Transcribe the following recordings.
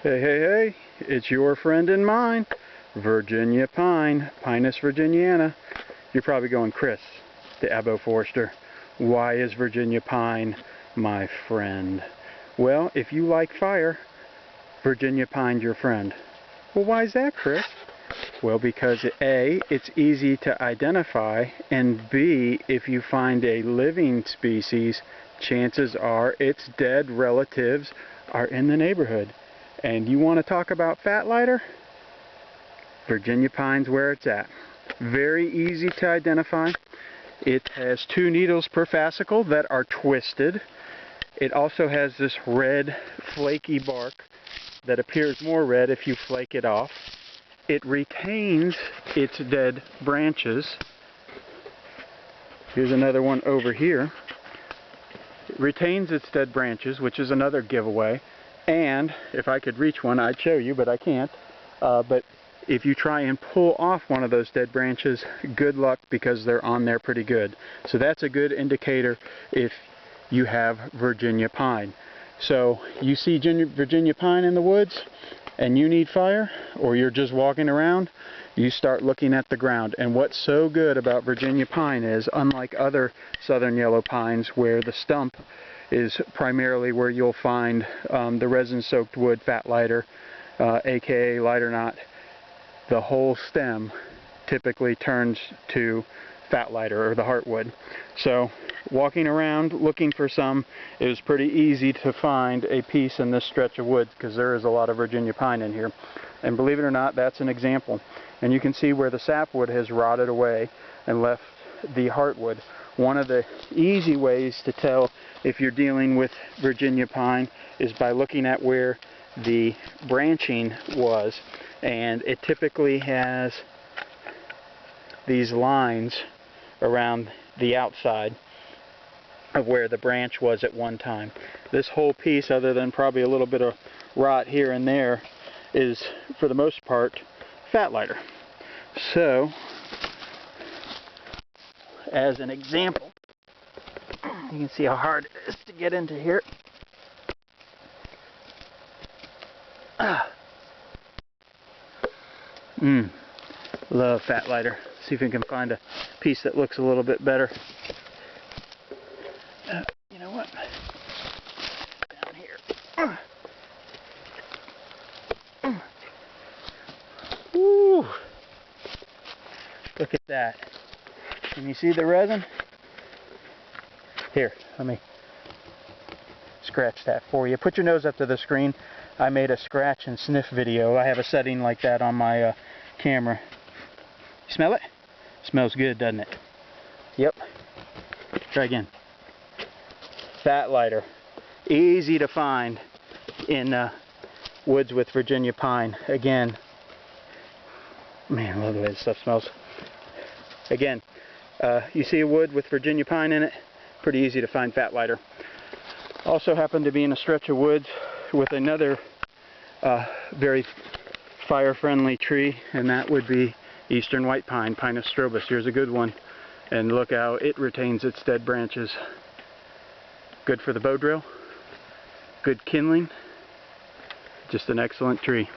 Hey, hey, hey, it's your friend and mine, Virginia Pine, Pinus virginiana. You're probably going, Chris, the Abo Forester, why is Virginia Pine my friend? Well, if you like fire, Virginia Pine's your friend. Well, why is that, Chris? Well, because A, it's easy to identify, and B, if you find a living species, chances are its dead relatives are in the neighborhood. And you want to talk about fat lighter? Virginia Pine's where it's at. Very easy to identify. It has 2 needles per fascicle that are twisted. It also has this red flaky bark that appears more red if you flake it off. It retains its dead branches. Here's another one over here. It retains its dead branches, which is another giveaway. And if I could reach one, I'd show you, but I can't. But if you try and pull off one of those dead branches, good luck, because they're on there pretty good. So that's a good indicator if you have Virginia Pine. So you see Virginia Pine in the woods and you need fire, or you're just walking around, you start looking at the ground. And what's so good about Virginia Pine is, unlike other southern yellow pines where the stump is primarily where you'll find the resin-soaked wood fat lighter, aka lighter knot, the whole stem typically turns to fat lighter, or the heartwood. So walking around looking for some, it was pretty easy to find a piece in this stretch of woods because there is a lot of Virginia Pine in here. And believe it or not, that's an example. And you can see where the sapwood has rotted away and left the heartwood. One of the easy ways to tell if you're dealing with Virginia Pine is by looking at where the branching was. And it typically has these lines around the outside of where the branch was at one time. This whole piece, other than probably a little bit of rot here and there, is for the most part fat lighter. So as an example, you can see how hard it is to get into here. Love fat lighter. See if we can find a piece that looks a little bit better. You know what? Down here. Woo! Look at that. Can you see the resin? Here, let me scratch that for you. Put your nose up to the screen. I made a scratch and sniff video. I have a setting like that on my camera. You smell it? Smells good, doesn't it? Yep. Try again. Fat lighter. Easy to find in woods with Virginia Pine. Again, man, look at the way this stuff smells. Again, you see a wood with Virginia Pine in it, pretty easy to find fat lighter. Also happened to be in a stretch of woods with another very fire-friendly tree, and that would be eastern white pine, Pinus strobus. Here's a good one, and look how it retains its dead branches. Good for the bow drill, good kindling, just an excellent tree.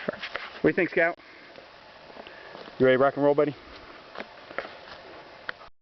What do you think, Scout? You ready to rock and roll, buddy?